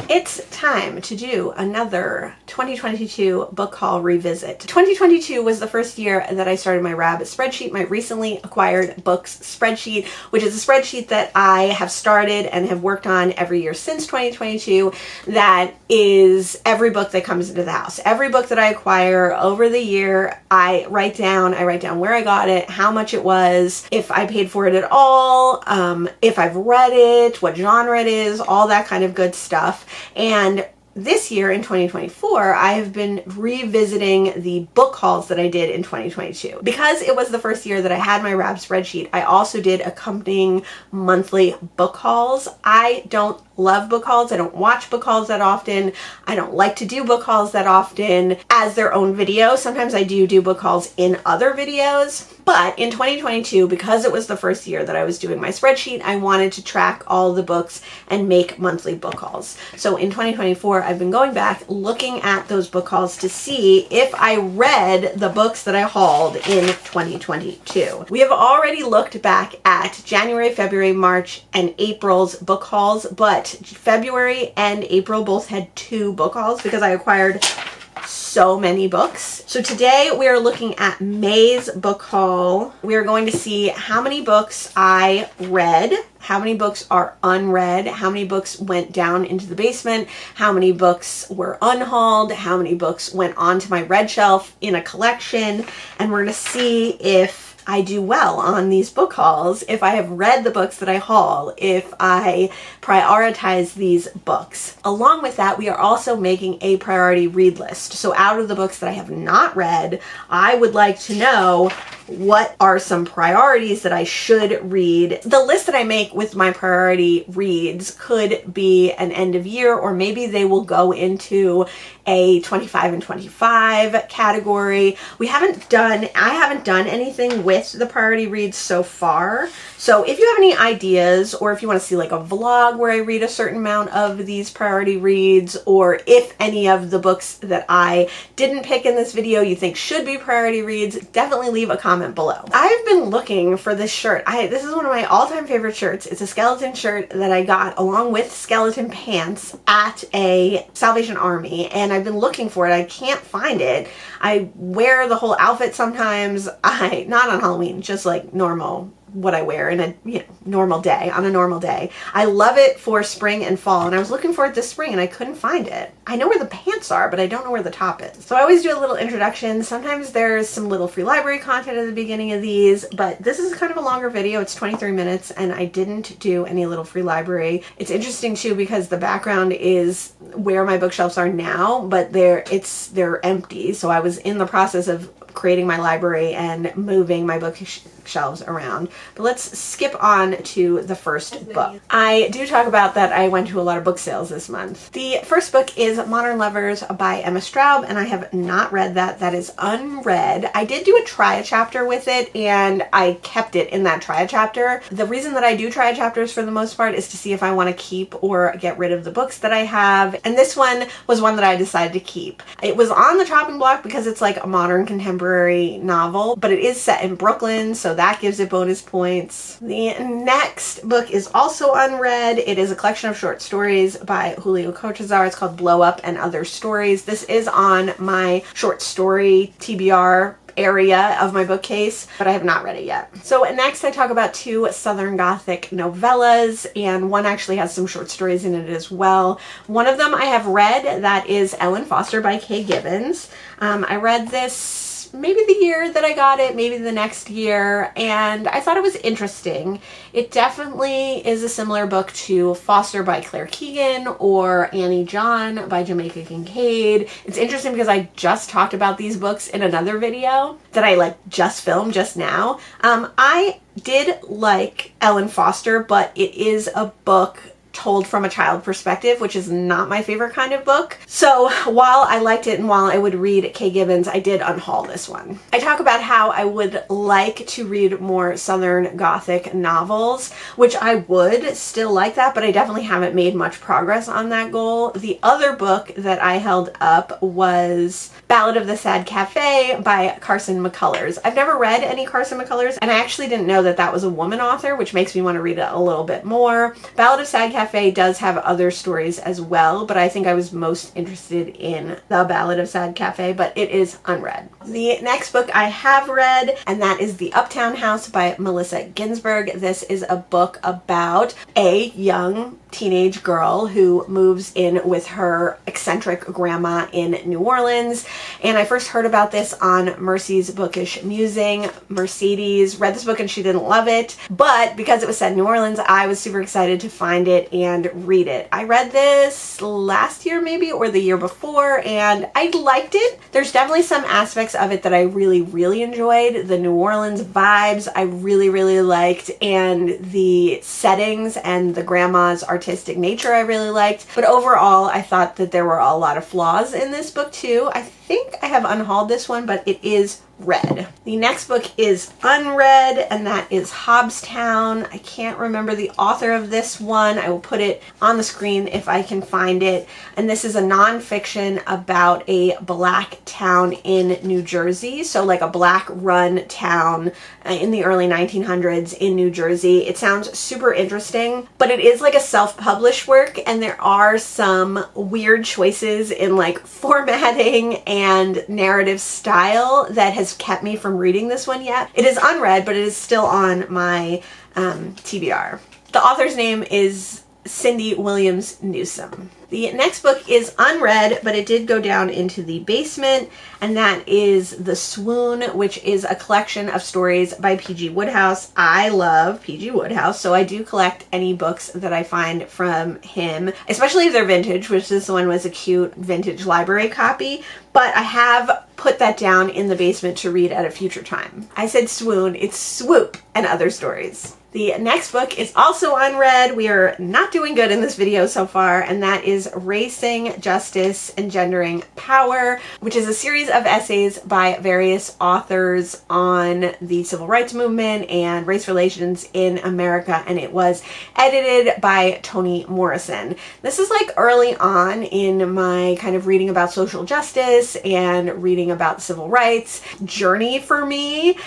It's time to do another 2022 book haul revisit. 2022 was the first year that I started my Rabbit spreadsheet, my recently acquired books spreadsheet, which is a spreadsheet that I have started and have worked on every year since 2022. That is every book that comes into the house. Every book that I acquire over the year, I write down where I got it, how much it was, if I paid for it at all, if I've read it, what genre it is, all that kind of good stuff. And this year in 2024, I have been revisiting the book hauls that I did in 2022. Because it was the first year that I had my Rab spreadsheet, I also did accompanying monthly book hauls. I don't love book hauls. I don't watch book hauls that often. I don't like to do book hauls that often as their own video. Sometimes I do book hauls in other videos. But in 2022, because it was the first year that I was doing my spreadsheet, I wanted to track all the books and make monthly book hauls. So in 2024, I've been going back looking at those book hauls to see if I read the books that I hauled in 2022. We have already looked back at January, February, March, and April's book hauls, but February and April both had 2 book hauls because I acquired so many books. So today we are looking at May's book haul. We are going to see how many books I read, how many books are unread, how many books went down into the basement, how many books were unhauled, how many books went onto my red shelf in a collection, and we're going to see if I do well on these book hauls, if I have read the books that I haul, if I prioritize these books. Along with that, we are also making a priority read list. So out of the books that I have not read, I would like to know what are some priorities that I should read. The list that I make with my priority reads could be an end of year, or maybe they will go into a 25 and 25 category. I haven't done anything with the priority reads so far. So if you have any ideas, or if you want to see like a vlog where I read a certain amount of these priority reads, or if any of the books that I didn't pick in this video you think should be priority reads, definitely leave a comment below. I've been looking for this shirt. This is one of my all-time favorite shirts. It's a skeleton shirt that I got along with skeleton pants at a Salvation Army, and I've been looking for it. I can't find it. I wear the whole outfit sometimes. Not on Halloween, just like normal, what I wear in a normal day, on a normal day. I love it for spring and fall, and I was looking for it this spring and I couldn't find it. I know where the pants are, but I don't know where the top is. So I always do a little introduction. Sometimes there's some little free library content at the beginning of these, but this is kind of a longer video. It's 23 minutes and I didn't do any little free library. It's interesting too because the background is where my bookshelves are now, but they're empty. So I was in the process of creating my library and moving my bookshelves around. But let's skip on to the first book. I do talk about that I went to a lot of book sales this month. The first book is Modern Lovers by Emma Straub, and I have not read that. That is unread. I did do a try a chapter with it, and I kept it in that try a chapter. The reason that I do try a chapters for the most part is to see if I want to keep or get rid of the books that I have, and this one was one that I decided to keep. It was on the chopping block because it's like a modern contemporary novel, but it is set in Brooklyn, so that gives it bonus points. The next book is also unread. It is a collection of short stories by Julio Cortázar. It's called Blow Up and Other Stories. This is on my short story TBR area of my bookcase, but I have not read it yet. So next I talk about 2 Southern Gothic novellas, and one actually has some short stories in it as well. One of them I have read, that is Ellen Foster by Kay Gibbons. I read this maybe the year that I got it, maybe the next year, and I thought it was interesting. It definitely is a similar book to Foster by Claire Keegan or Annie John by Jamaica Kincaid. It's interesting because I just talked about these books in another video that I just filmed just now. I did like Ellen Foster, but it is a book told from a child perspective, which is not my favorite kind of book. So while I liked it and while I would read Kay Gibbons, I did unhaul this one. I talk about how I would like to read more Southern Gothic novels, which I would still like that, but I definitely haven't made much progress on that goal. The other book that I held up was Ballad of the Sad Cafe by Carson McCullers. I've never read any Carson McCullers, and I actually didn't know that that was a woman author, which makes me want to read it a little bit more. Ballad of Sad Cafe Cafe does have other stories as well, but I think I was most interested in The Ballad of Sad Cafe, but it is unread. The next book I have read, and that is The Uptown House by Melissa Ginsberg. This is a book about a young teenage girl who moves in with her eccentric grandma in New Orleans. And I first heard about this on Mercy's Bookish Musing. Mercedes read this book and she didn't love it, but because it was set in New Orleans, I was super excited to find it and read it. I read this last year maybe, or the year before, and I liked it. There's definitely some aspects of it that I really enjoyed. The New Orleans vibes I really liked, and the settings and the grandma's artistic nature I really liked. But overall, I thought that there were a lot of flaws in this book too. I think I have unhauled this one, but it is read. The next book is unread, and that is Hobbstown. I can't remember the author of this one. I will put it on the screen if I can find it. And this is a nonfiction about a black town in New Jersey. So like a black run town in the early 1900s in New Jersey. It sounds super interesting, but it is like a self-published work, and there are some weird choices in like formatting and narrative style that has kept me from reading this one yet. It is unread, but it is still on my TBR. The author's name is Cindy Williams Newsom. The next book is unread, but it did go down into the basement, and that is The Swoon, which is a collection of stories by P.G. Wodehouse. I love P.G. Wodehouse, so I do collect any books that I find from him, especially if they're vintage, which this one was a cute vintage library copy, but I have put that down in the basement to read at a future time. I said swoon, it's swoop and other stories. The next book is also unread. We are not doing good in this video so far, and that is Racing, Justice, Engendering Power, which is a series of essays by various authors on the civil rights movement and race relations in America, and it was edited by Toni Morrison. This is like early on in my kind of reading about social justice and reading about civil rights journey for me.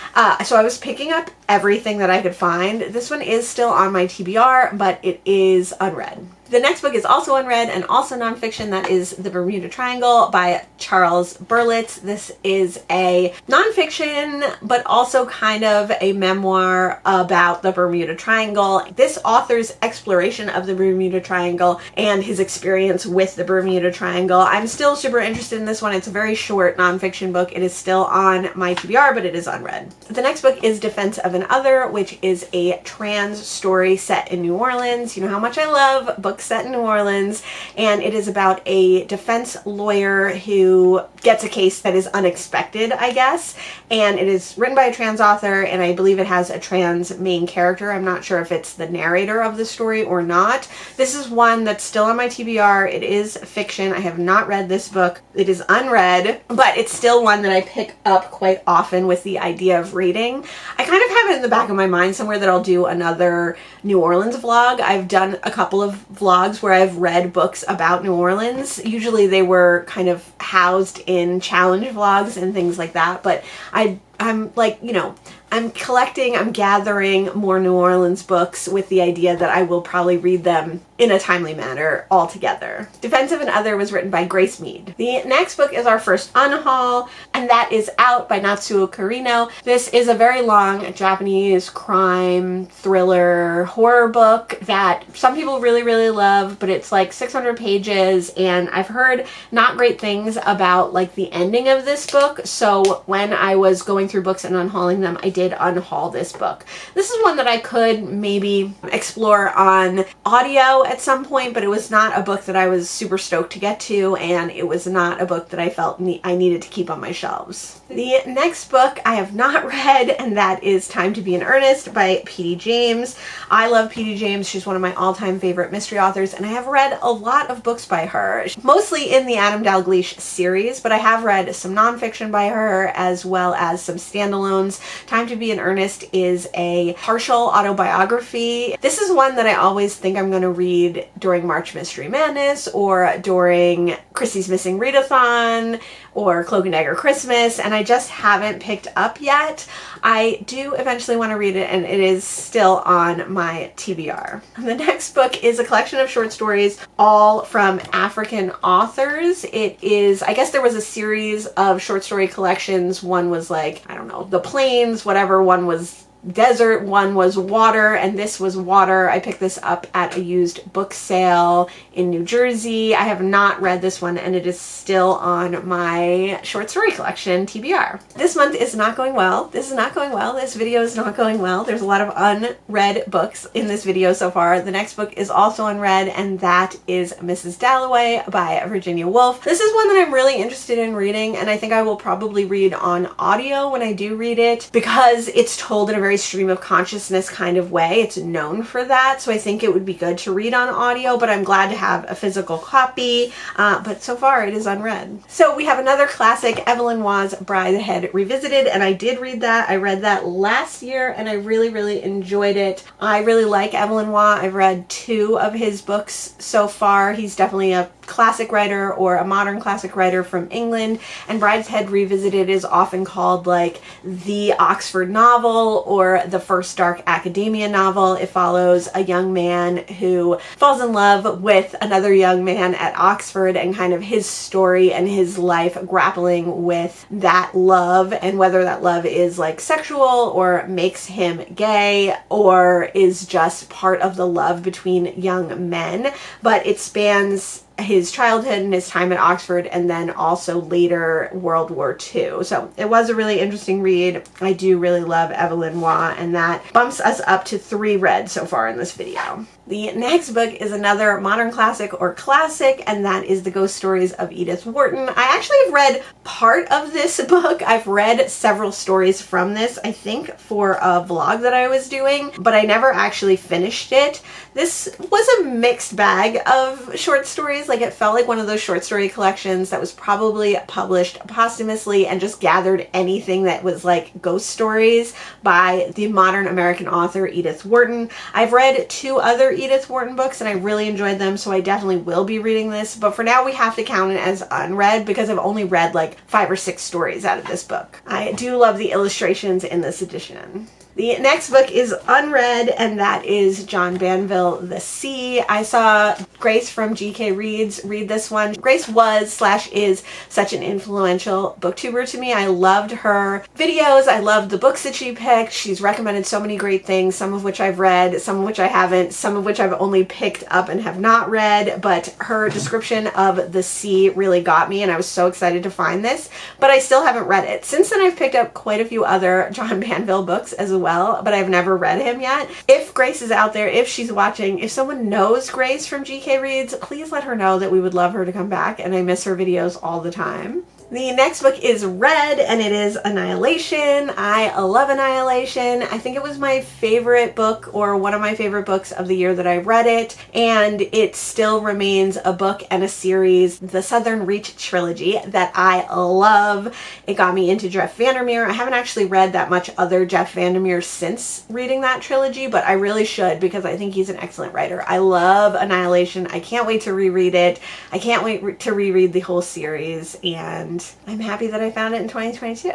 So I was picking up everything that I could find. This one is still on my TBR, but it is unread. The next book is also unread and also nonfiction. That is The Bermuda Triangle by Charles Berlitz. This is a nonfiction, but also kind of a memoir about the Bermuda Triangle. This author's exploration of the Bermuda Triangle and his experience with the Bermuda Triangle. I'm still super interested in this one. It's a very short nonfiction book. It is still on my TBR, but it is unread. The next book is Defense of an Other, which is a trans story set in New Orleans. You know how much I love books set in New Orleans, and it is about a defense lawyer who gets a case that is unexpected, I guess, and it is written by a trans author, and I believe it has a trans main character. I'm not sure if it's the narrator of the story or not. This is one that's still on my TBR. It is fiction. I have not read this book. It is unread, but it's still one that I pick up quite often with the idea of reading. I kind of have it in the back of my mind somewhere that I'll do another New Orleans vlog. I've done a couple of vlogs where I've read books about New Orleans. Usually they were kind of housed in challenge vlogs and things like that, but I'm like, you know, I'm gathering more New Orleans books with the idea that I will probably read them in a timely manner altogether. Defense of an Other was written by Grace Mead. The next book is our first unhaul, and that is Out by Natsuo Kurino. This is a very long Japanese crime thriller horror book that some people really love, but it's like 600 pages, and I've heard not great things about like the ending of this book, so when I was going through books and unhauling them, I did unhaul this book. This is one that I could maybe explore on audio at some point, but it was not a book that I was super stoked to get to, and it was not a book that I felt I needed to keep on my shelves. The next book I have not read, and that is Time to Be in Earnest by P.D. James. I love P.D. James. She's one of my all-time favorite mystery authors, and I have read a lot of books by her, mostly in the Adam Dalgliesh series, but I have read some nonfiction by her as well as some standalones. Time to Be in Earnest is a partial autobiography. This is one that I always think I'm going to read read during March Mystery Madness or during Chrissy's Missing Readathon or Cloak and Dagger Christmas, and I just haven't picked up yet. I do eventually want to read it, and it is still on my TBR. The next book is a collection of short stories, all from African authors. It is, I guess there was a series of short story collections. One was like, I don't know, the plains, whatever. One was desert, one was water, and this was water. I picked this up at a used book sale in New Jersey. I have not read this one, and it is still on my short story collection TBR. This month is not going well. This is not going well. This video is not going well. There's a lot of unread books in this video so far. The next book is also unread, and that is Mrs. Dalloway by Virginia Woolf. This is one that I'm really interested in reading, and I think I will probably read on audio when I do read it, because it's told in a very stream of consciousness kind of way. It's known for that, so I think it would be good to read on audio, but I'm glad to have a physical copy, but so far it is unread. So we have another classic, Evelyn Waugh's Bridehead Revisited, and I did read that. I read that last year, and I really enjoyed it. I really like Evelyn Waugh. I've read 2 of his books so far. He's definitely a classic writer or a modern classic writer from England, and Brideshead Revisited is often called like the Oxford novel or the first dark academia novel. It follows a young man who falls in love with another young man at Oxford, and kind of his story and his life grappling with that love, and whether that love is like sexual or makes him gay or is just part of the love between young men. But it spans his childhood and his time at Oxford, and then also later World War II. So it was a really interesting read. I do really love Evelyn Waugh, and that bumps us up to 3 read so far in this video. The next book is another modern classic or classic, and that is The Ghost Stories of Edith Wharton. I actually have read part of this book. I've read several stories from this, I think for a vlog that I was doing, but I never actually finished it. This was a mixed bag of short stories. Like, it felt like one of those short story collections that was probably published posthumously and just gathered anything that was like ghost stories by the modern American author Edith Wharton. I've read 2 other Edith Wharton books, and I really enjoyed them, so I definitely will be reading this, but for now we have to count it as unread because I've only read like 5 or 6 stories out of this book. I do love the illustrations in this edition. The next book is unread, and that is John Banville, The Sea. I saw Grace from GK Reads read this one. Grace was/is such an influential booktuber to me. I loved her videos. I loved the books that she picked. She's recommended so many great things, some of which I've read, some of which I haven't, some of which I've only picked up and have not read, but her description of the sea really got me, and I was so excited to find this, but I still haven't read it. Since then, I've picked up quite a few other John Banville books as well, but I've never read him yet. If Grace is out there, if she's watching, if someone knows Grace from GK Reads, please let her know that we would love her to come back, and I miss her videos all the time. The next book is read, and it is Annihilation. I love Annihilation. I think it was my favorite book, or one of my favorite books of the year that I read it, and it still remains a book and a series, the Southern Reach trilogy, that I love. It got me into Jeff Vandermeer. I haven't actually read that much other Jeff Vandermeer since reading that trilogy, but I really should because I think he's an excellent writer. I love Annihilation. I can't wait to reread it. I can't wait to reread the whole series, and I'm happy that I found it in 2022.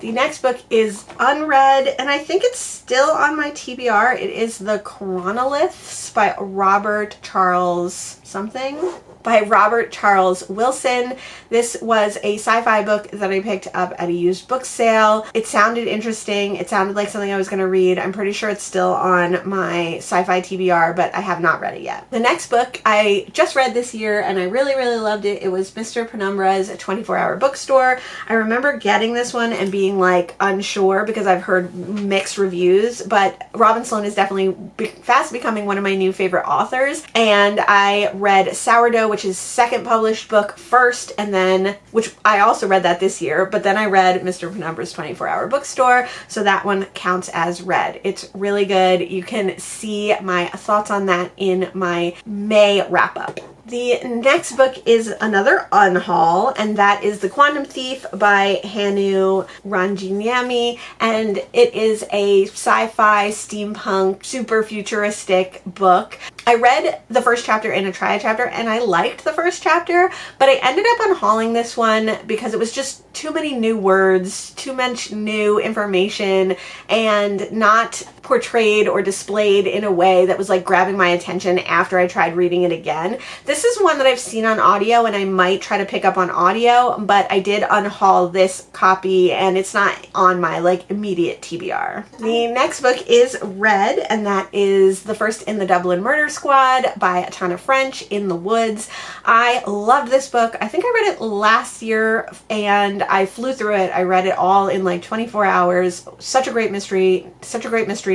The next book is unread, and I think it's still on my TBR. It is The Chronoliths by Robert Charles something. By Robert Charles Wilson. This was a sci-fi book that I picked up at a used book sale. It sounded interesting. It sounded like something I was going to read. I'm pretty sure it's still on my sci-fi TBR, but I have not read it yet. The next book I just read this year, and I really loved it. It was Mr. Penumbra's 24-Hour Bookstore. I remember getting this one and being like unsure because I've heard mixed reviews, but Robin Sloan is definitely fast becoming one of my new favorite authors, and I read Sourdough, which is second published book first, and then, which I also read that this year, but then I read Mr. Penumbra's 24-Hour Bookstore, so that one counts as read. It's really good. You can see my thoughts on that in my May wrap-up. The next book is another unhaul, and that is The Quantum Thief by Hanu Ranjiniami, and it is a sci-fi, steampunk, super futuristic book. I read the first chapter in a triad chapter and I liked the first chapter, but I ended up unhauling this one because it was just too many new words, too much new information, and not portrayed or displayed in a way that was like grabbing my attention after I tried reading it again. This is one that I've seen on audio and I might try to pick up on audio, but I did unhaul this copy and it's not on my like immediate TBR. The next book is Red, and that is the first in the Dublin Murder Squad by Tana French, In the Woods. I loved this book. I think I read it last year and I flew through it. I read it all in like 24 hours. Such a great mystery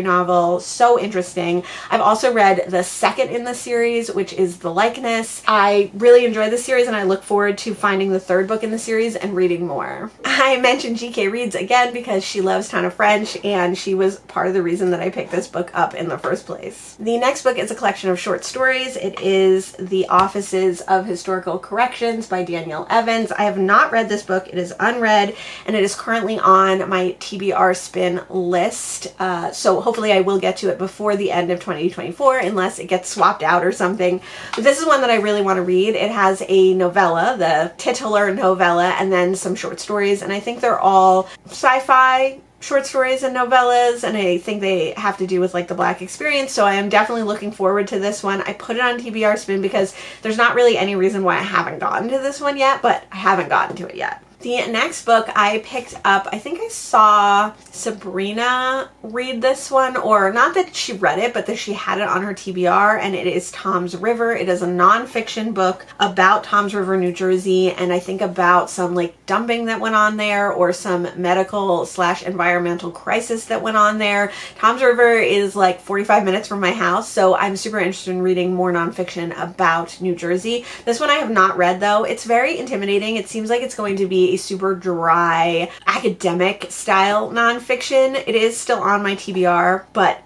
novel, so interesting. I've also read the second in the series, which is The Likeness. I really enjoyed the series and I look forward to finding the third book in the series and reading more. I mentioned GK Reads again because she loves Tana French and she was part of the reason that I picked this book up in the first place. The next book is a collection of short stories. It is The Offices of Historical Corrections by Danielle Evans. I have not read this book. It is unread and it is currently on my TBR spin list. So hopefully I will get to it before the end of 2024 unless it gets swapped out or something. But this is one that I really want to read. It has a novella, the titular novella, and then some short stories, and I think they're all sci-fi short stories and novellas, and I think they have to do with like the Black experience, so I am definitely looking forward to this one. I put it on TBR spin because there's not really any reason why I haven't gotten to this one yet, but I haven't gotten to it yet. The next book I picked up, I think I saw Sabrina read this one, or not that she read it, but that she had it on her TBR, and it is Tom's River. It is a nonfiction book about Tom's River, New Jersey, and I think about some like dumping that went on there or some medical / environmental crisis that went on there. Tom's River is like 45 minutes from my house, so I'm super interested in reading more nonfiction about New Jersey. This one I have not read though. It's very intimidating. It seems like it's going to be a super dry academic style nonfiction. It is still on my TBR, but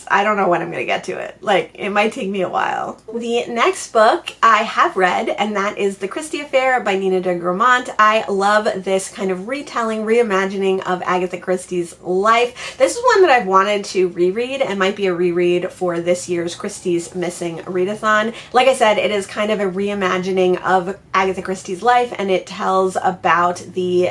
I don't know when I'm going to get to it. Like, it might take me a while. The next book I have read, and that is The Christie Affair by Nina de Gramont. I love this kind of retelling, reimagining of Agatha Christie's life. This is one that I've wanted to reread and might be a reread for this year's Christie's Missing Readathon. Like I said, it is kind of a reimagining of Agatha Christie's life, and it tells about the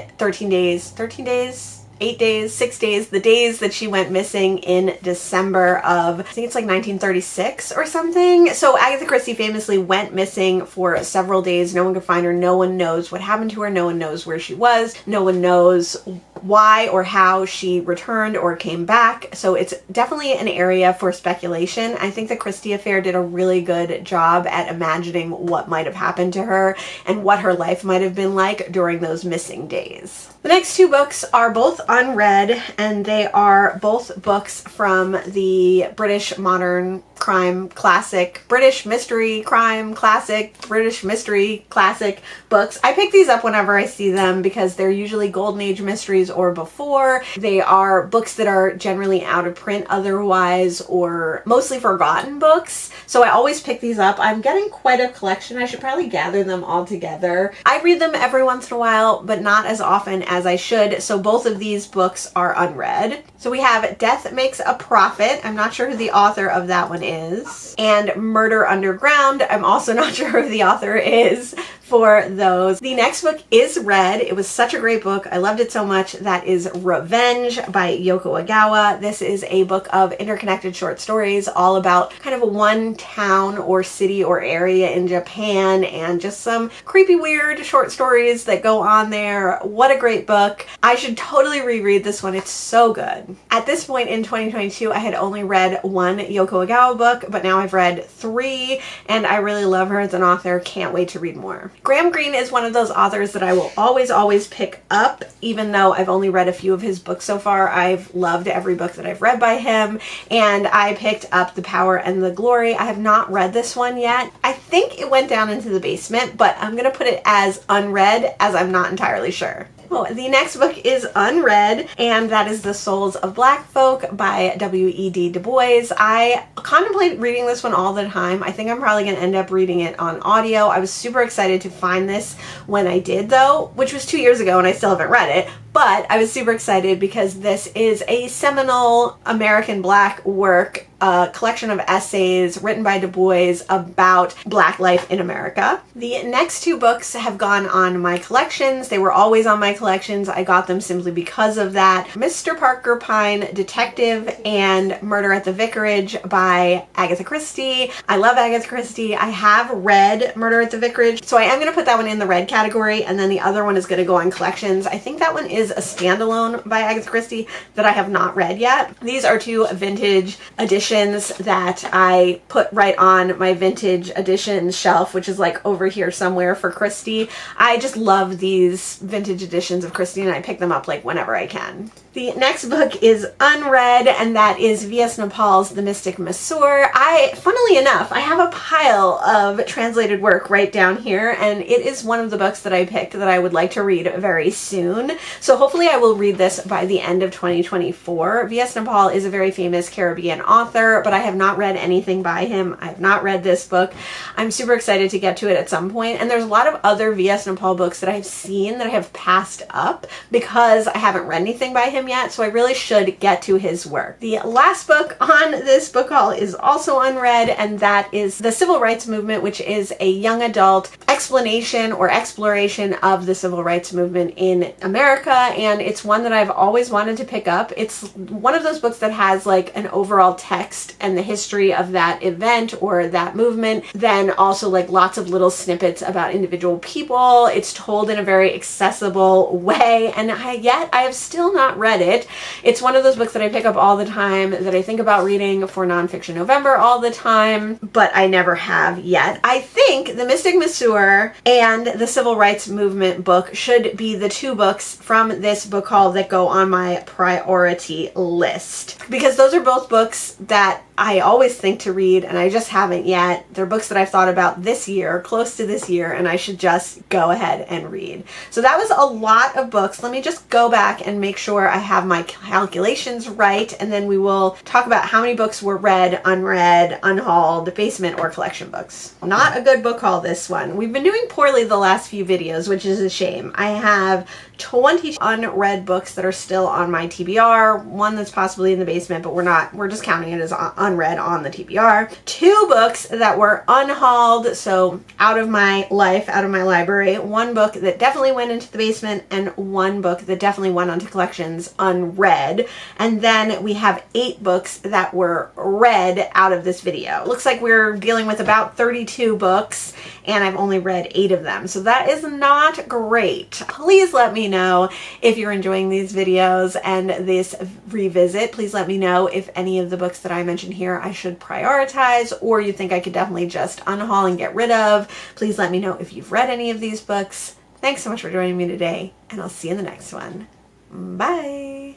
8 days, 6 days, the days that she went missing in December of, I think it's like 1936 or something. So Agatha Christie famously went missing for several days. No one could find her. No one knows what happened to her. No one knows where she was. No one knows why or how she returned or came back. So it's definitely an area for speculation. I think the Christie Affair did a really good job at imagining what might have happened to her and what her life might have been like during those missing days. The next two books are both unread, and they are both books from the British modern crime classic, British mystery crime classic, British mystery classic books. I pick these up whenever I see them because they're usually Golden Age mysteries or before. They are books that are generally out of print otherwise or mostly forgotten books. So I always pick these up. I'm getting quite a collection. I should probably gather them all together. I read them every once in a while, but not as often as I should. So both of these books are unread. So we have Death Makes a Profit. I'm not sure who the author of that one is. And Murder Underground. I'm also not sure who the author is for those. The next book is read. It was such a great book. I loved it so much. That is Revenge by Yoko Ogawa. This is a book of interconnected short stories all about kind of a one town or city or area in Japan and just some creepy, weird short stories that go on there. What a great book. I should totally reread this one. It's so good. At this point in 2022, I had only read one Yoko Ogawa book, but now I've read 3 and I really love her as an author. Can't wait to read more. Graham Greene is one of those authors that I will always pick up, even though I've only read a few of his books so far. I've loved every book that I've read by him, and I picked up The Power and the Glory. I have not read this one yet. I think it went down into the basement, but I'm going to put it as unread as I'm not entirely sure. Oh, the next book is unread, and that is The Souls of Black Folk by W.E.D. Du Bois. I contemplate reading this one all the time. I think I'm probably going to end up reading it on audio. I was super excited to find this when I did, though, which was 2 years ago, and I still haven't read it. But I was super excited because this is a seminal American Black work, a collection of essays written by Du Bois about Black life in America. The next two books have gone on my collections. They were always on my collections. I got them simply because of that. Mr. Parker Pyne, Detective, and Murder at the Vicarage by Agatha Christie. I love Agatha Christie. I have read Murder at the Vicarage, so I am going to put that one in the read category, and then the other one is going to go on collections. I think that one is a standalone by Agatha Christie that I have not read yet. These are two vintage editions that I put right on my vintage edition shelf, which is like over here somewhere for Christie. I just love these vintage editions of Christie, and I pick them up like whenever I can. The next book is unread, and that is V.S. Naipaul's The Mystic Masseur. Funnily enough, I have a pile of translated work right down here, and it is one of the books that I picked that I would like to read very soon. So hopefully I will read this by the end of 2024. V.S. Naipaul is a very famous Caribbean author, but I have not read anything by him. I have not read this book. I'm super excited to get to it at some point, and there's a lot of other V.S. Naipaul books that I've seen that I have passed up because I haven't read anything by him yet, so I really should get to his work. The last book on this book haul is also unread, and that is The Civil Rights Movement, which is a young adult explanation or exploration of the civil rights movement in America, and it's one that I've always wanted to pick up. It's one of those books that has like an overall text and the history of that event or that movement, then also like lots of little snippets about individual people. It's told in a very accessible way, and yet I have still not read it. It's one of those books that I pick up all the time, that I think about reading for Nonfiction November all the time, but I never have yet. I think The Mystic Masseur and the Civil Rights Movement book should be the two books from this book haul that go on my priority list, because those are both books that I always think to read and I just haven't yet. They're books that I've thought about this year, close to this year, and I should just go ahead and read. So that was a lot of books. Let me just go back and make sure I have my calculations right, and then we will talk about how many books were read, unread, unhauled, basement, or collection books. Not a good book haul, this one. We've been doing poorly the last few videos, which is a shame. I have 20 unread books that are still on my TBR, one that's possibly in the basement, but we're just counting it as unread on the TBR. 2 books that were unhauled, so out of my life, out of my library. 1 book that definitely went into the basement, and 1 book that definitely went onto collections unread. And then we have 8 books that were read out of this video. It looks like we're dealing with about 32 books, and I've only read 8 of them, so that is not great. Please let me know if you're enjoying these videos and this revisit. Please let me know if any of the books that I mentioned here I should prioritize, or you think I could definitely just unhaul and get rid of. Please let me know if you've read any of these books. Thanks so much for joining me today, and I'll see you in the next one. Bye!